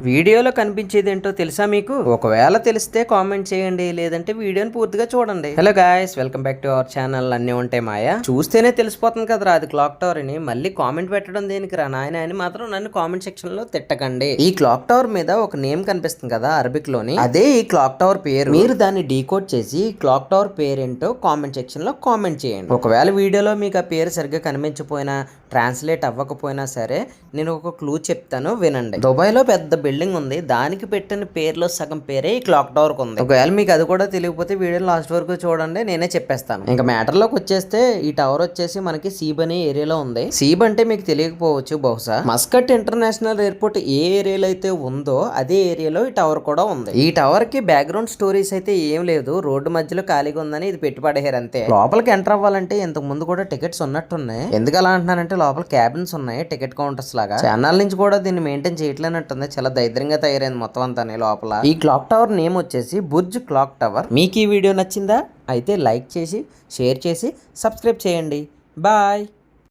వీడియోలో కనిపించేది ఏంటో తెలుసా మీకు? ఒకవేళ తెలిస్తే కామెంట్ చేయండి, లేదంటే వీడియోని పూర్తిగా చూడండి. Hello guys, welcome back to our channel. అన్నీ ఉంటాయి మాయా. చూస్తేనే తెలిసిపోతుంది కదరా అది క్లాక్ టవర్ అని. మళ్ళీ కామెంట్ పెట్టడం దేనికి రా నాయన అని మాత్రం నన్ను కామెంట్ సెక్షన్ లో తిట్టకండి. ఈ క్లాక్ టవర్ మీద ఒక నేమ్ కనిపిస్తుంది కదా అరబిక్ లోని, అదే ఈ క్లాక్ టవర్ పేరు. మీరు దాన్ని డీకోడ్ చేసి క్లాక్ టవర్ పేరేంటో కామెంట్ సెక్షన్ లో కామెంట్ చేయండి. ఒకవేళ వీడియోలో మీకు ఆ పేరు సరిగ్గా కనిపించకపోయినా, ట్రాన్స్లేట్ అవ్వకపోయినా సరే, నేను ఒక క్లూ చెప్తాను, వినండి. దుబాయ్ లో పెద్ద బిల్డింగ్ ఉంది, దానికి పెట్టిన పేరులో సగం పేరే ఈ క్లాక్ టవర్ కు ఉంది. ఒకవేళ మీకు అది కూడా తెలియకపోతే వీడియో లాస్ట్ వరకు చూడండి, నేనే చెప్పేస్తాను. ఇంకా మ్యాటర్ లోకి వచ్చేస్తే, ఈ టవర్ వచ్చేసి మనకి సీబ్ అనే ఏరియాలో ఉంది. సీబ్ అంటే మీకు తెలియకపోవచ్చు బహుశా. మస్కట్ ఇంటర్నేషనల్ ఎయిర్పోర్ట్ ఏ ఏరియాలో అయితే ఉందో అదే ఏరియాలో ఈ టవర్ కూడా ఉంది. ఈ టవర్ కి బ్యాక్గ్రౌండ్ స్టోరీస్ అయితే ఏం లేదు, రోడ్డు మధ్యలో ఖాళీగా ఉందని ఇది పెట్టి పడేయారు అంతే. లోపలికి ఎంటర్ అవ్వాలంటే ఇంతకు ముందు కూడా టికెట్స్ ఉన్నట్టున్నాయి. ఎందుకు అలా అంటున్నానంటే లోపల క్యాబిన్స్ ఉన్నాయి, టికెట్ కౌంటర్స్ లాగా. ఛానల్ నుంచి కూడా దీన్ని మెయింటైన్ చేయట్లేనట్టుంది, చాలా దరిద్రంగా తయారైంది మొత్తం అంతా లోపల. ఈ క్లాక్ టవర్ నేమ్ వచ్చేసి బుర్జ్ క్లాక్ టవర్. మీకు ఈ వీడియో నచ్చిందా? అయితే లైక్ చేసి, షేర్ చేసి, సబ్స్క్రైబ్ చేయండి. బాయ్.